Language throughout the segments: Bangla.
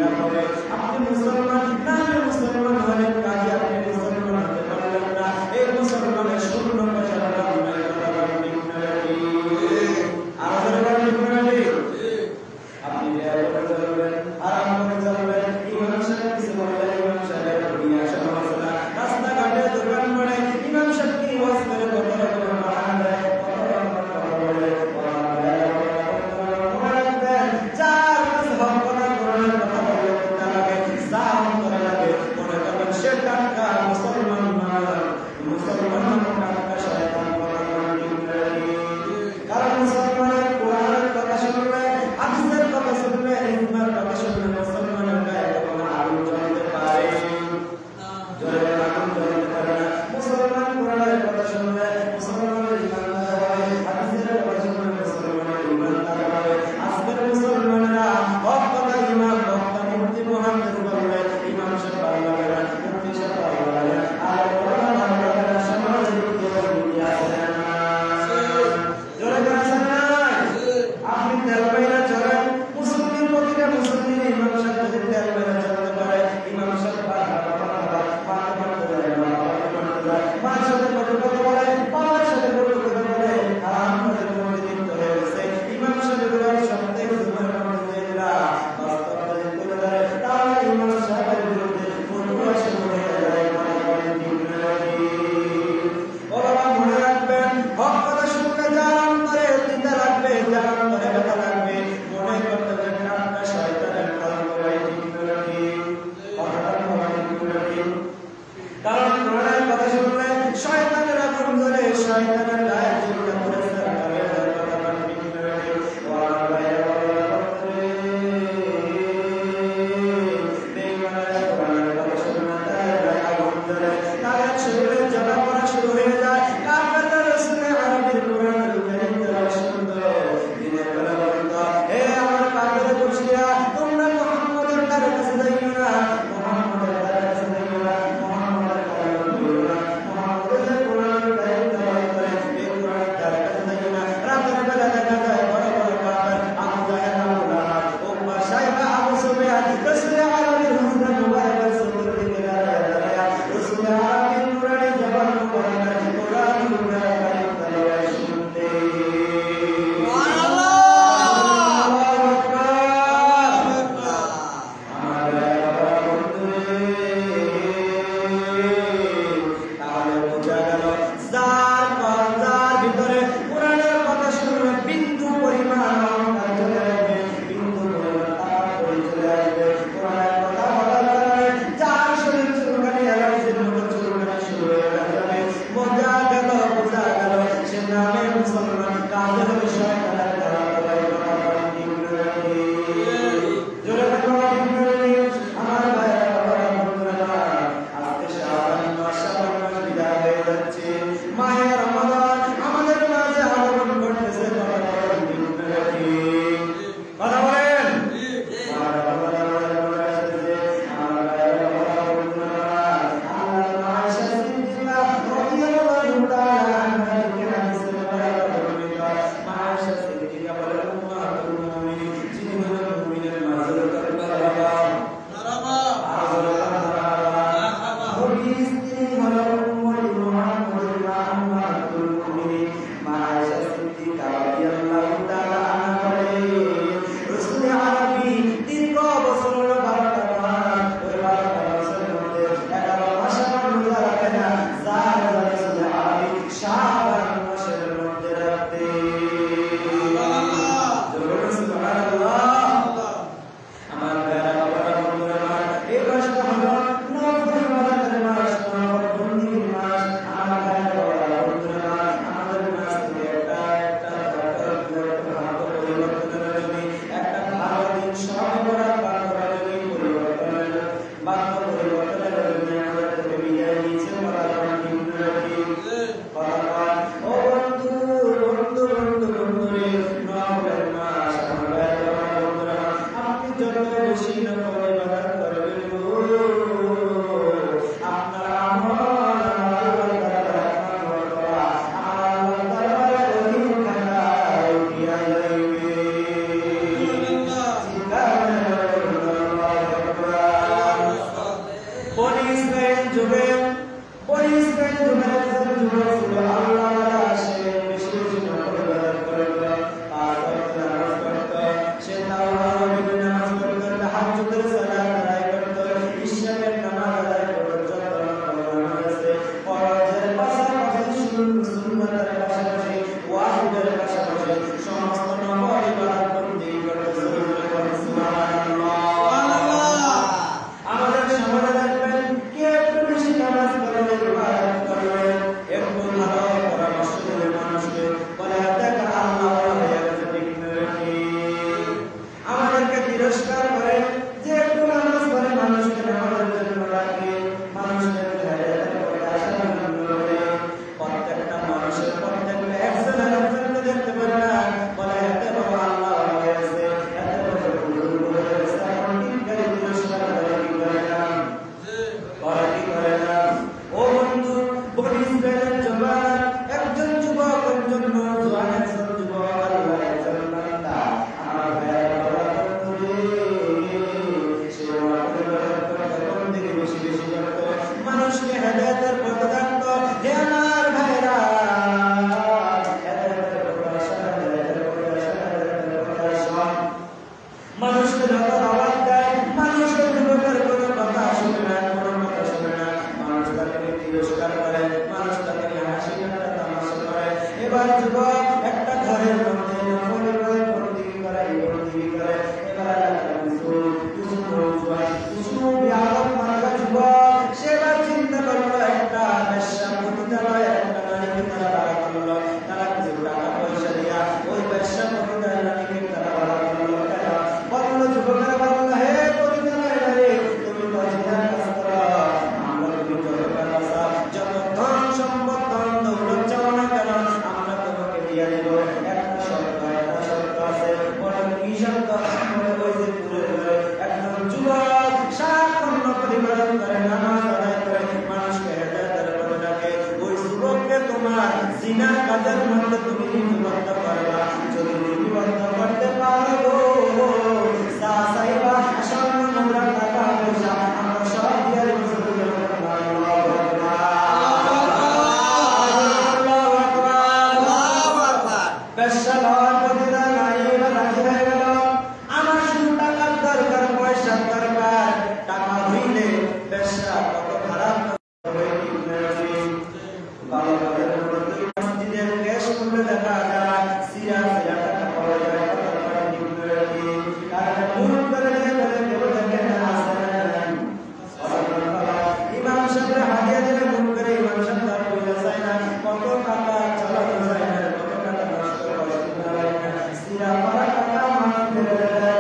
লাভ হবে? আপনি মুসলমান না মুসলমান হলেন, কাজে আপনি মুসলমান হতে পারলেন না। এই মুসলমানের শূন্য পয়সা দাম নাই, কথা বলেন ঠিক না ঠিক? আর ধরে বলেন ঠিক না ঠিক? আপনি ব্যয় করে চলবেন, আরাম করে চলবেন। ইমাম সাহেব কিছু বললেন, ইমাম সাহেব দুনিয়া সমালোচনা, রাস্তাঘাটে দোকান পড়ে ইমাম সাহেব কি ওয়াজ করে কত রকম বাহানা দেয়, কত রকম কথা বলে, যার কাছে হক কথা কোরআনের কথা বলে করতে লাগে, যা অন্তরে লাগে মনে করবেন সে টাটকা মুসলমান না, মুসলমান টাটকা শয়তান, কথা বলেন ঠিক না ঠিক? কারণ মুসলমানের কোরআনের কথা শুনলে, হাদিসের কথা শুনলে, ইলমের কথা শুনলে মুসলমানের গায়ে কখনো আগুন জ্বলতে পারে না, জোরে আগুন জ্বলতে পারে না। মুসলমান কোরআনের কথা শুনলে মুসলমানের ঈমানদার হয়, হাদিসের কথা শুনলে মুসলমানের ঈমানদার হয়। আজকের মুসলমানেরা হক কথা ইমাম বক্তা মুফতি মুহাদ্দিস বললে ইমাম সাহেব ভালো লাগে না, মুফতি সাহেব ভালো লাগে না, আর কোরআন ভালো লাগে না, সমাজের দিকে দিকে আসে না, জোরে আসে না। আপনি তেল বাইরা চলেন, মুসলিম প্রতিটা মুসলিম ইমাম সাহেব যদি তেল বাইরা চলতে পারে, ইমাম সাহেব বারবার মার সাথে কত কথা বলে, বাবার সাথে কত কথা বলে, আর আমাদের মধ্যে লিপ্ত হয়ে গেছে। ইমাম সাহেবের সপ্তাহে জুমার মধ্যে বাস্তবতা তুলে ধরে, তাহলে ইমাম সাহেবের বিরুদ্ধে ফতোয়া শুরু হয়ে যায়, কথা বলেন ঠিক না ঠিক? বাবা মনে রাখবেন, হক কথা শুনলে যার অন্তরে চিন্তা লাগবে, যার অন্তরে ব্যথা লাগবে, মনে করতে যে টাটকা শয়তানের কাজ করে, ঠিক না ঠিক? কথাটা বলা ঠিক না ঠিক? কারণ কোরআনের কথা শুনলে শয়তানের আগুন জ্বলে, শয়তানের গায়ে চিন্তা করে সরকারে কথা বলেন ঠিক না ঠিক? ওয়ালা বাইরে ওয়ালা করে বেঈমানের কোরআনের কথা শুনলে তার গায়ে আগুন জ্বলে, তার শরীরে জ্বালা পড়া শুরু হয়ে যায়। কাফেররা রাসূলের আরবির কোরআনুল কারীম তেলাওয়াত শুনতো, দিনের বেলা বলতো, হে আমার কাফের গোষ্ঠীরা, তোমরা মুহাম্মদের দ্বারে কাছে যাইও না, মুহাম্মদের দ্বারে কাছে যাইও না, মুহাম্মদের কোরআন বলো না, মুহাম্মদের কোরআনুল কারীম তেলাওয়াত করে এই কোরআনের দ্বারে কাছে যাইও না। রাতের বেলা দেখা যায় বড় বড় কাফের আবু জাহেল, আবু লাহাব, উম্মা সাইবা, আবু সুফিয়ান রাসূলের আরবির হুজরা মুবারকের সুন্দর দিকে দাঁড়ায়া রাসূলের আরবির নুরানি জবান মুবারকের কোরআনুল কারীম তেলাওয়াত শুনতে। যত দাওয়াত দেয় মানুষ ওই যুবকের কোনো কথা শুনে না, কোনো কথা শুনে না। মানুষ তাকে তিরস্কার করে, মানুষ তাকে হাসি ঠাট্টা তামাশা করে। এবার যুবক একটা ঘরের মধ্যে নফল করে বন্দি করে। এবার কিছু বিয়াদব মার্কা যুবক সেবার চিন্তা করলো একটা বেশ্যা পতিতালয় একটা নারীকে তারা ভাড়া করলো। তারা কিছু টাকা পয়সা দিয়া ওই বেশ্যা পতিতালয় নারীকে তারা ভাড়া করলো। বললো যুবকেরা বললো, হে পতিতালয় নারী, তুমি তো জিনার কাজ করো, আমরা তুমি যত টাকা চাও, যত ধন সম্পদ ধন দৌলত চাও না কেন আমরা তোমাকে দিয়ে দেব। একটা শর্ত আছে। বলে কি শর্ত? ওই যে পুরে একজন যুবক সারাক্ষণ পরিবারন করে, নামাজ আদায় করে, মানুষকে হেদায়েতের পথে ডাকে, ওই যুবককে তোমার জিনার কাজের মধ্যে তুমি লিপিবদ্ধ করবা। যদি লিপিবদ্ধ করতে পারো, চাইবা স্বর্ণ মুদ্রা টাকা পয়সা আমরা সব দিয়ে দেব। বেশ্যা লওয়ার পতিতা নারী এবার রাজি হয়ে গেল। আমার শুধু টাকার দরকার, পয়সার দরকার। টাকা হইলে বেশ্যা কত খারাপ মসজিদের গ্যাস খুলে দেখা যায়, সিরা টাকা পাওয়া যায়, ইমাম সাহেব হাদিয়া দিলে মুখ করে ইমাম সাহেব তার পয়সা চায় না, কত টাকা চালানো যায় না, কত টাকা নষ্ট হয় না, সিরা পারা টাকা মানুষ ফেলে দেয়,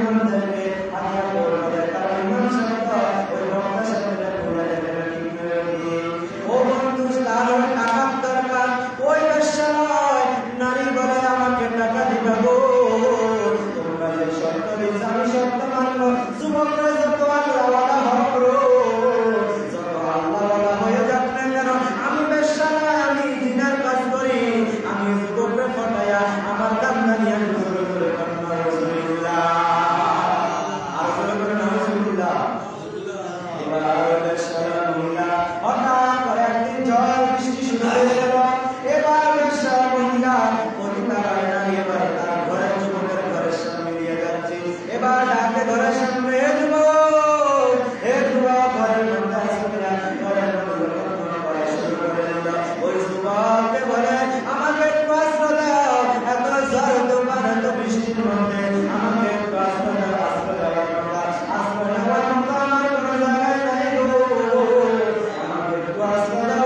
মন্দিরকে হাদিয়া করে দেয়। কারণ ইমাম সাহেব ওই বক্তা সাহেবের বলে দেয় ও বন্ধু, তার টাকার দরকার। ওই বেশ্যা নয়, নারী বলে আমাকে টাকা দিবা গো। তোমরা যে শর্ত দিয়েছ আমি শর্ত মানব। যুবকরা যত আল্লাহওয়ালা হবো, যত আল্লাহওয়ালা হয়ে যাক না কেন, আমি বেশ্যা নয়, আমি জিনার কাজ করি। আমি যুবকরা ফটাইয়া আমার কান্দানি আমি জোরে জোরে কান্না রাসূলুল্লাহ, আর জোরে করে নাউজুবিল্লাহ। এবার আরো বেশ্যা মহিলা হঠাৎ করে একদিন ঝড় বৃষ্টি শুরু হয়ে গেল। এবার বেশ্যা মহিলা পতিতালয় নারী এবার তার ঘরের যুবকের ঘরের সামনে দিয়ে যাচ্ছে। এবার ডাকে ঘরের সামনে, হে যুবক, হে যুবক, ঘরের মধ্যে আসবে না, ঘরের মধ্যে করা শুরু করে দিল। ওই যুবককে বলে, আমাকে একটু আশ্রয় দাও, এত ঝড় তুফান এত বৃষ্টির মধ্যে আমাকে একটু আশ্রয় দাও, আশ্রয় দেওয়ার মতো আমার কোনো জায়গায় নাই গো, আমাকে একটু আশ্রয় দাও।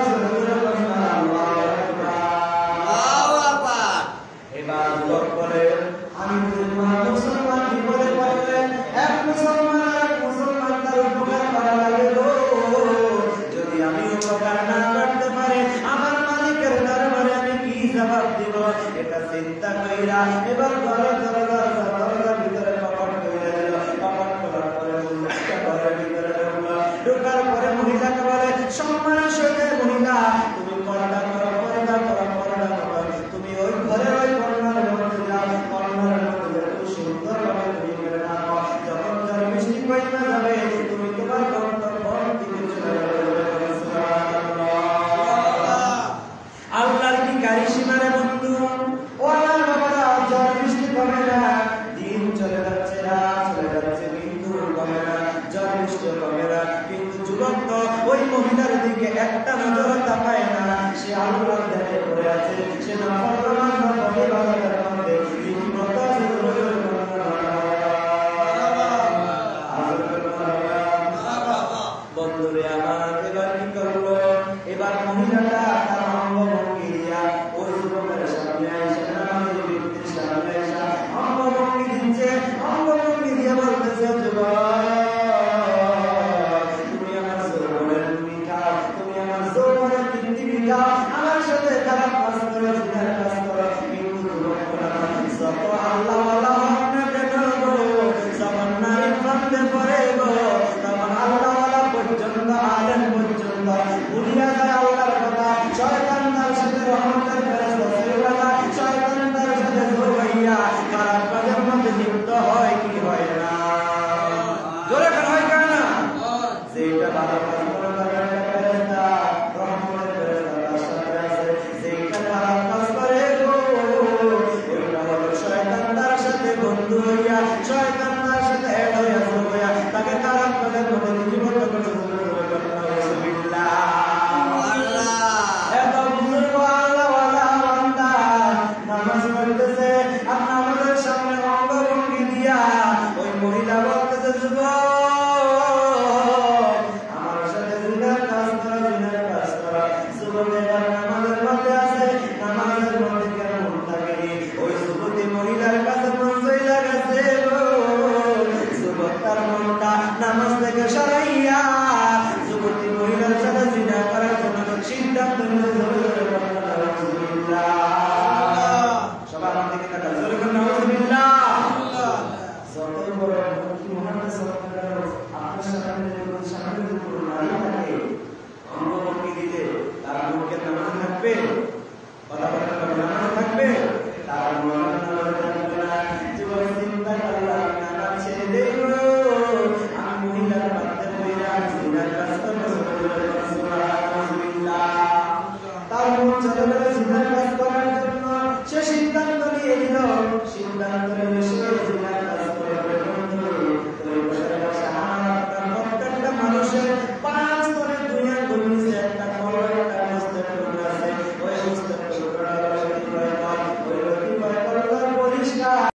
এবার যুবক বলে, আমি মুসলমান বিপদে পড়লে এক মুসলমান তার উপকার করা লাগে গো। যদি আমি উপকার না করতে পারি আমার মালিকের দরবারে আমি কি জবাব দিব? এটা চিন্তা কইরা এবার দরজার ভিতরে কপাট কইরা দিল। কপাট করার পরে মহিলাকে ঘরের ভিতরে ঢুকলো। ঢোকার পরে মহিলাকে বলে, সম্মানের সহিত মহিলা, তুমি পর্দা করো, পর্দা করো, পর্দা করো। তুমি ওই ঘরের ওই কর্নার মধ্যে যাও, কর্নারের মধ্যে খুব সুন্দরভাবে তুমি করে নাও। যখন যার মিষ্টি পয়সা যাবে তুমি তোমার গন্তব্য দিকে চলে যাবে। আল্লাহর কি গাড়ি সীমারে বন্ধু, ও আমার বাবারা, ঝড় বৃষ্টি কমে না, দিন চলে যাচ্ছে, রাত চলে যাচ্ছে, কিন্তু কমে না, ঝড় বৃষ্টি কমে না। কিন্তু যুবক তো ওই মহিলার দিকে একটা নজর তাকায় না। সে আল্লাহর ধ্যানে পড়ে আছে, সে নাফরমান ইবাদতের মধ্যে লিপ্ত আছে। নামাজ থেকে সরাইয়া যুবতী মহিলার সাথে জিনা করার জন্য সিদ্ধান্ত নিল। সবার দিকে তাকা, জোরে করে নাউজুবিল্লাহ। যত বড় মুফতি মুহাম্মদ সাল্লাল্লাহু আলাইহি ওয়াসাল্লাম আপনার সামনে যদি কোনো নারী থাকে অঙ্গভঙ্গি দিতে, তার মুখে নামাজ থাকবে, কথাবার্তা নামাজ থাকবে, তার মনে নামাজ থাকবে না। যুবক চিন্তা করলো নামাজ ছেড়ে দেব, আমি মহিলার বাড়িতে বইরা জিনার কাজ করবো। সুবহানাল্লাহ। তার মন চলে গেল জিনার কাজ করার জন্য। সে সিদ্ধান্ত নিয়ে নিল, সিদ্ধান্ত নিয়ে